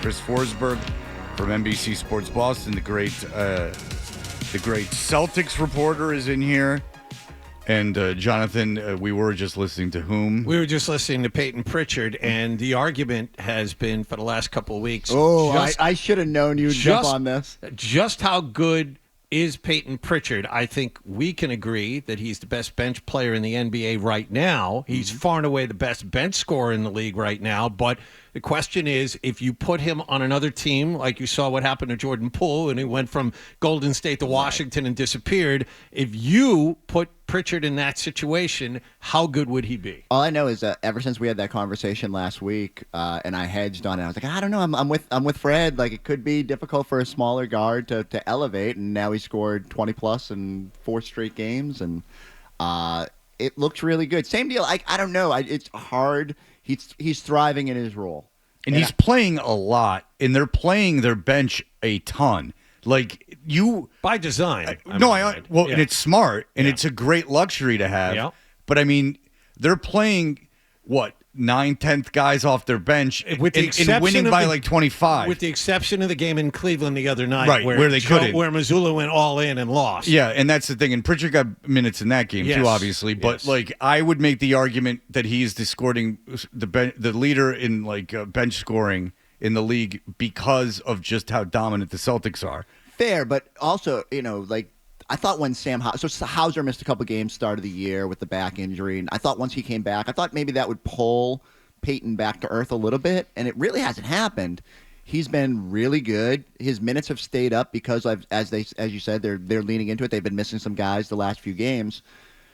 Chris Forsberg from NBC Sports Boston. The great Celtics reporter is in here. And Jonathan, we were just listening to whom? We were just listening to Payton Pritchard, and the argument has been for the last couple of weeks. I should have known you'd jump on this. Just how good is Payton Pritchard? I think we can agree that he's the best bench player in the NBA right now. He's far and away the best bench scorer in the league right now. But the question is, if you put him on another team, like you saw what happened to Jordan Poole, and he went from Golden State to Washington and disappeared, if you put Pritchard in that situation, how good would he be? All I know is that ever since we had that conversation last week, and I hedged on it, I was like, I don't know, I'm with Fred. Like, it could be difficult for a smaller guard to elevate, and now he scored 20 plus in 4 straight games, and it looks really good. Same deal. I don't know. It's hard. He's thriving in his role, and he's playing a lot, and they're playing their bench a ton. Like by design. And it's smart, and it's a great luxury to have. Yeah. But I mean, they're playing 9/10 guys off their bench, with the exception and winning of by 25. With the exception of the game in Cleveland the other night, right, where they couldn't, where Missoula went all in and lost. Yeah, and that's the thing. And Pritchard got minutes in that game too, obviously. But I would make the argument that he's the leader in bench scoring in the league because of just how dominant the Celtics are. Fair, but also, I thought when Hauser missed a couple games start of the year with the back injury, and I thought once he came back, I thought maybe that would pull Payton back to earth a little bit, and it really hasn't happened. He's been really good. His minutes have stayed up because, as you said, they're leaning into it. They've been missing some guys the last few games.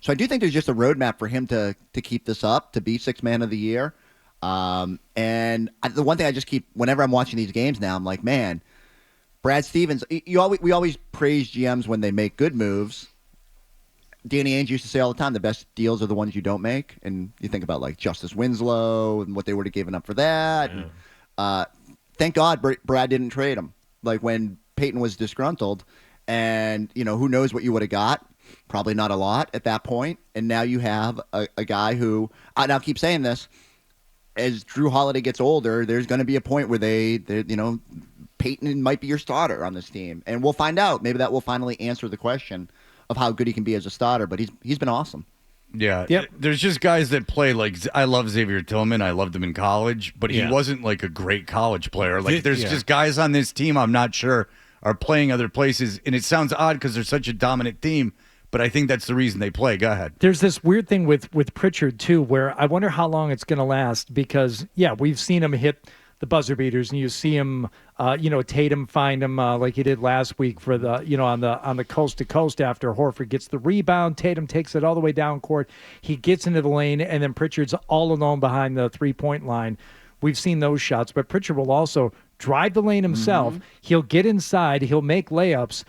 So I do think there's just a roadmap for him to keep this up, to be Sixth Man of the Year. The one thing I just keep, whenever I'm watching these games now, I'm like, man, Brad Stevens, we always praise GMs when they make good moves. Danny Ainge used to say all the time, the best deals are the ones you don't make. And you think about Justice Winslow and what they would have given up for that. Yeah. And, thank God Brad didn't trade him. When Payton was disgruntled, and who knows what you would have got. Probably not a lot at that point. And now you have a guy who, and I'll keep saying this, as Drew Holiday gets older, there's going to be a point where Payton might be your starter on this team, and we'll find out. Maybe that will finally answer the question of how good he can be as a starter. But he's been awesome. Yeah, There's just guys that play I love Xavier Tillman. I loved him in college, but he wasn't a great college player. There's just guys on this team I'm not sure are playing other places, and it sounds odd because they're such a dominant team. But I think that's the reason they play. Go ahead. There's this weird thing with Pritchard, too, where I wonder how long it's going to last because, we've seen him hit the buzzer beaters, and you see him, Tatum find him like he did last week for the, on the coast to coast after Horford gets the rebound. Tatum takes it all the way down court. He gets into the lane, and then Pritchard's all alone behind the three-point line. We've seen those shots, but Pritchard will also drive the lane himself. Mm-hmm. He'll get inside. He'll make layups.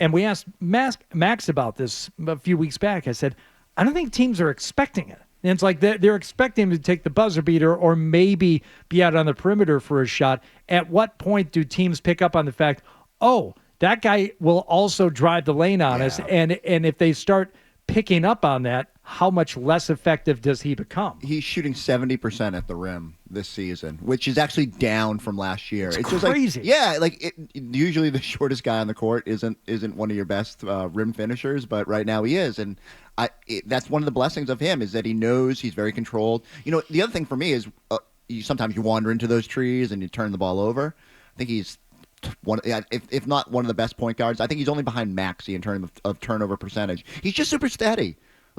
And we asked Max about this a few weeks back. I said, I don't think teams are expecting it. And it's like they're expecting him to take the buzzer beater or maybe be out on the perimeter for a shot. At what point do teams pick up on the fact, that guy will also drive the lane on us? And if they start picking up on that, how much less effective does he become? He's shooting 70% at the rim this season, which is actually down from last year. It's just crazy. Usually the shortest guy on the court isn't one of your best rim finishers, but right now he is, and that's one of the blessings of him is that he knows he's very controlled. The other thing for me is sometimes you wander into those trees and you turn the ball over. I think he's if not one of the best point guards. I think he's only behind Maxey in terms of turnover percentage. He's just super steady.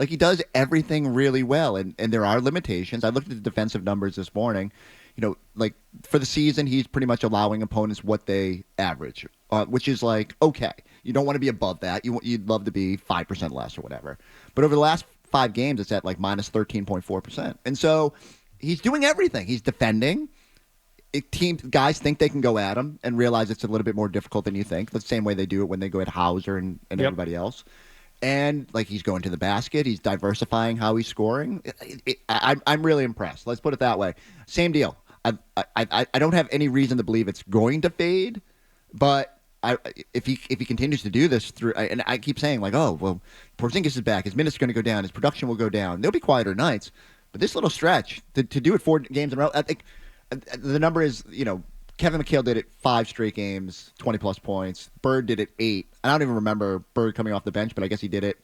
He does everything really well, and there are limitations. I looked at the defensive numbers this morning. For the season, he's pretty much allowing opponents what they average, which is okay. You don't want to be above that. You'd love to be 5% less or whatever. But over the last 5 games, it's at minus 13.4%. And so he's doing everything. He's defending. Guys think they can go at him and realize it's a little bit more difficult than you think. The same way they do it when they go at Hauser and everybody else. And he's going to the basket. He's diversifying how he's scoring. I'm really impressed. Let's put it that way. Same deal. I don't have any reason to believe it's going to fade, but if he continues to do this through, and I keep saying Porzingis is back. His minutes are going to go down. His production will go down. There'll be quieter nights, but this little stretch to do it 4 games in a row, I think the number is Kevin McHale did it 5 straight games, 20-plus points. Bird did it 8. I don't even remember Bird coming off the bench, but I guess he did it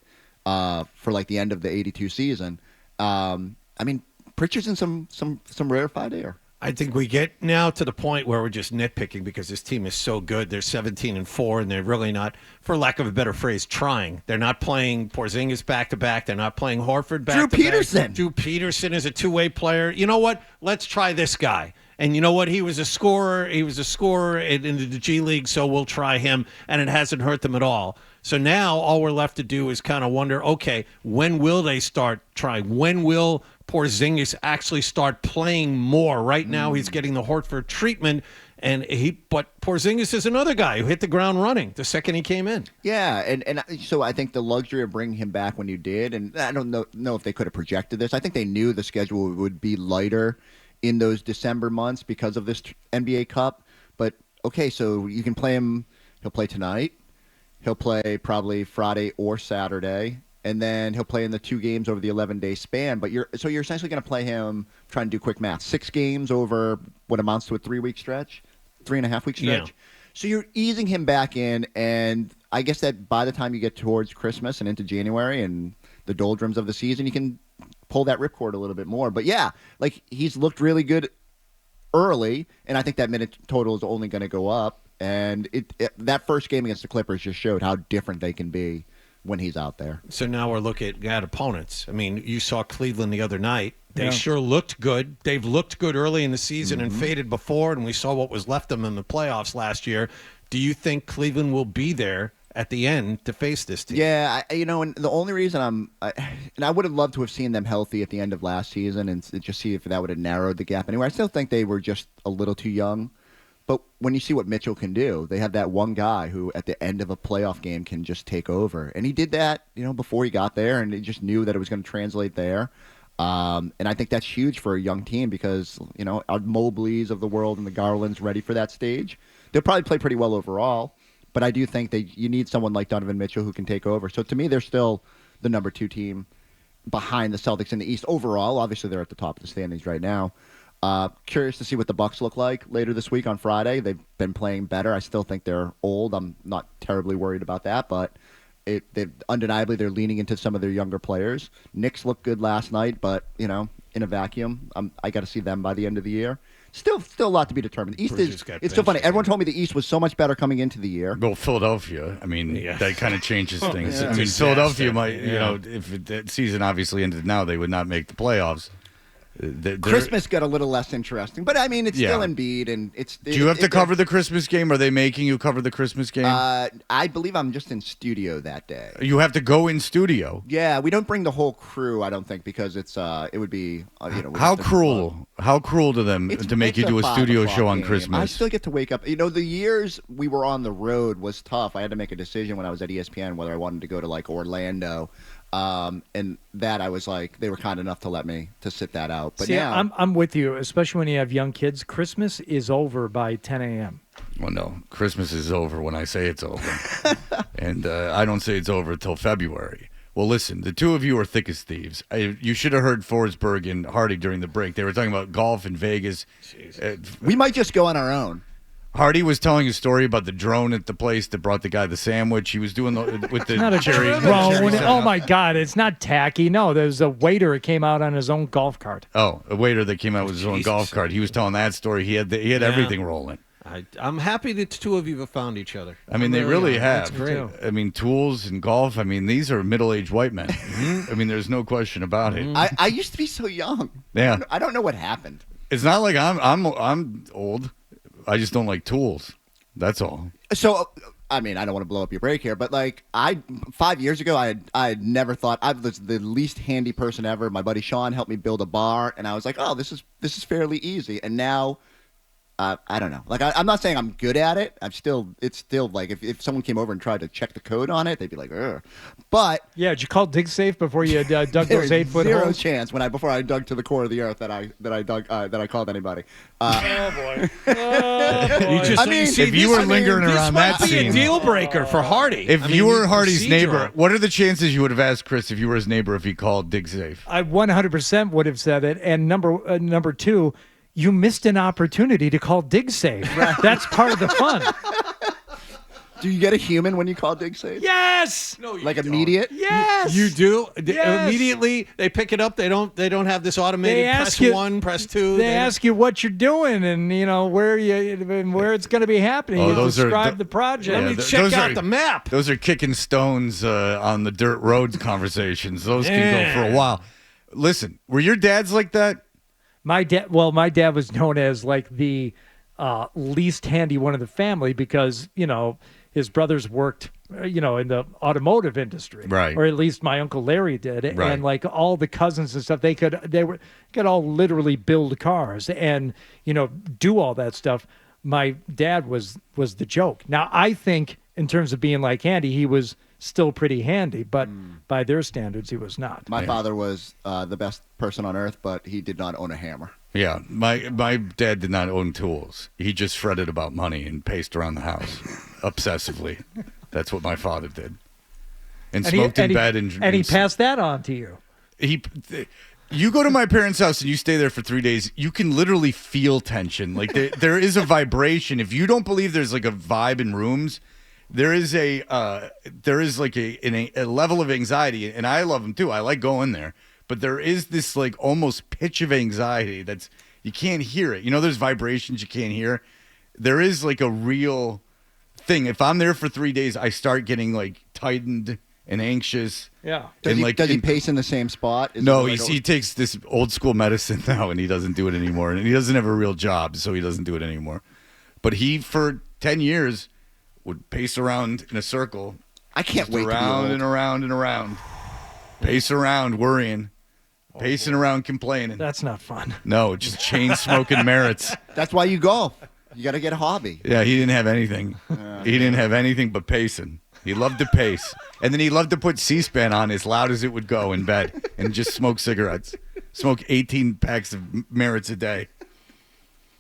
for like the end of the 82 season. I mean, Pritchard's in some rarefied air. I think we get now to the point where we're just nitpicking because this team is so good. They're 17-4, and they're really not, for lack of a better phrase, trying. They're not playing Porzingis back-to-back. They're not playing Horford back-to-back. Drew Peterson is a two-way player. You know what? Let's try this guy. And you know what? He was a scorer. He was a scorer in the G League, so we'll try him, and it hasn't hurt them at all. So now all we're left to do is kind of wonder, okay, when will they start trying? When will Porzingis actually start playing more? Right now he's getting the Horford treatment, but Porzingis is another guy who hit the ground running the second he came in. Yeah, and so I think the luxury of bringing him back when you did, and I don't know if they could have projected this. I think they knew the schedule would be lighter in those December months because of this NBA Cup. But, okay, so you can play him. He'll play tonight. He'll play probably Friday or Saturday, and then he'll play in the 2 games over the 11-day span. But you're essentially going to play him, trying to do quick math, 6 games over what amounts to a 3-week stretch, 3.5-week stretch. Yeah. So you're easing him back in, and I guess that by the time you get towards Christmas and into January and the doldrums of the season, you can pull that ripcord a little bit more. But yeah, like he's looked really good early, and I think that minute total is only going to go up. And that first game against the Clippers just showed how different they can be when he's out there. So now we're looking at opponents. I mean, you saw Cleveland the other night. They sure looked good. They've looked good early in the season and faded before, and we saw what was left of them in the playoffs last year. Do you think Cleveland will be there at the end to face this team? Yeah, and the only reason I would have loved to have seen them healthy at the end of last season and just see if that would have narrowed the gap anywhere. I still think they were just a little too young. But when you see what Mitchell can do, they have that one guy who at the end of a playoff game can just take over. And he did that, before he got there, and he just knew that it was going to translate there. And I think that's huge for a young team because, our Mobleys of the world and the Garlands ready for that stage. They'll probably play pretty well overall, but I do think you need someone like Donovan Mitchell who can take over. So to me, they're still the number 2 team behind the Celtics in the East overall. Obviously, they're at the top of the standings right now. Curious to see what the Bucks look like later this week on Friday. They've been playing better. I still think they're old. I'm not terribly worried about that, but undeniably they're leaning into some of their younger players. Knicks looked good last night, but in a vacuum, I got to see them by the end of the year. Still a lot to be determined. The East it's so funny. Everyone told me the East was so much better coming into the year. Well, Philadelphia. I mean, that kind of changes things. I mean, Philadelphia might, if the season obviously ended now, they would not make the playoffs. Christmas got a little less interesting, but I mean, it's still Embiid, and it's. Do you have to cover the Christmas game? Are they making you cover the Christmas game? I believe I'm just in studio that day. You have to go in studio. Yeah, we don't bring the whole crew. I don't think because it would be how cruel. How cruel to them to make you do a studio show on Christmas. I still get to wake up. The years we were on the road was tough. I had to make a decision when I was at ESPN whether I wanted to go to like Orlando. And that I was like, they were kind enough to let me to sit that out. But now I'm with you, especially when you have young kids. Christmas is over by 10 a.m. Well, no, Christmas is over when I say it's over, and I don't say it's over until February. Well, listen, the two of you are thick as thieves. You should have heard Forsberg and Hardy during the break. They were talking about golf in Vegas. We might just go on our own. Hardy was telling a story about the drone at the place that brought the guy the sandwich. He was doing with the not a cherry. Drone. Oh my God, it's not tacky. No, there's a waiter who came out on his own golf cart. Oh, a waiter that came out with his own golf cart. He was telling that story. He had everything rolling. I'm happy that the two of you have found each other. I mean, they really have. That's great. I mean, tools and golf. I mean, these are middle-aged white men. I mean, there's no question about it. I used to be so young. Yeah, I don't know what happened. It's not like I'm old. I just don't like tools. That's all. So, I mean, I don't want to blow up your break here, but 5 years ago, I had never thought I was the least handy person ever. My buddy Sean helped me build a bar, and I was like, oh, this is fairly easy. And now, I don't know. I'm not saying I'm good at it. It's still like if someone came over and tried to check the code on it, they'd be like, ugh. But yeah, did you call DigSafe before you dug those 8-foot zero holes? Chance before I dug to the core of the earth that I called anybody. Oh boy! If you were lingering around that scene, this might be a deal breaker for Hardy. If you were Hardy's neighbor, what are the chances you would have asked Chris if you were his neighbor if he called DigSafe? I 100% would have said it. And number two. you missed an opportunity to call dig safe. That's part of the fun. Do you get a human when you call dig safe? Yes. No, you Like don't. immediate? Yes. You do. Yes. Immediately they pick it up. They don't have this automated They ask press you- 1, press 2. They ask you what you're doing and where it's going to be happening. Oh, You those are describe the- the project. Let me th- check those out are- the map. Those are kicking stones on the dirt roads conversations. Those can go for a while. Listen, were your dads like that? My dad was known as like the least handy one of the family because his brothers worked in the automotive industry, Right. or at least my uncle Larry did. Right. And like all the cousins and stuff, they could all literally build cars and do all that stuff. My dad was the joke. Now I think in terms of being like handy, he was still pretty handy, but by their standards, he was not. My father was the best person on earth, but he did not own a hammer. Yeah, my dad did not own tools. He just fretted about money and paced around the house obsessively. That's what my father did, and smoked in bed. And he passed that on to you. You go to my parents' house and you stay there for 3 days. You can literally feel tension. Like there is a vibration. If you don't believe there's like a vibe in rooms, there is like a level of anxiety, and I love them too. I like going there. But there is this like almost pitch of anxiety that's you can't hear it. There's vibrations you can't hear. There is like a real thing. If I'm there for 3 days, I start getting like tightened and anxious. Yeah. Does he pace in the same spot? No, he takes this old school medicine now, and he doesn't do it anymore. And he doesn't have a real job, so he doesn't do it anymore. But he, for 10 years, would pace around in a circle. I can't wait to be around old. and around and around. Pace around, worrying. Pacing around, complaining. That's not fun. No, just chain smoking merits. That's why you golf. You got to get a hobby. Yeah, he didn't have anything. He didn't have anything but pacing. He loved to pace. And then he loved to put C-SPAN on as loud as it would go in bed and just smoke cigarettes. Smoke 18 packs of merits a day.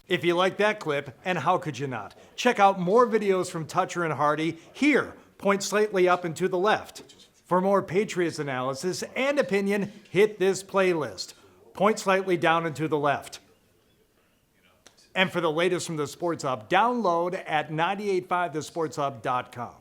If you like that clip, and how could you not? Check out more videos from Toucher and Hardy here. Point slightly up and to the left. For more Patriots analysis and opinion, hit this playlist. Point slightly down and to the left. And for the latest from the Sports Hub, download at 985thesportshub.com.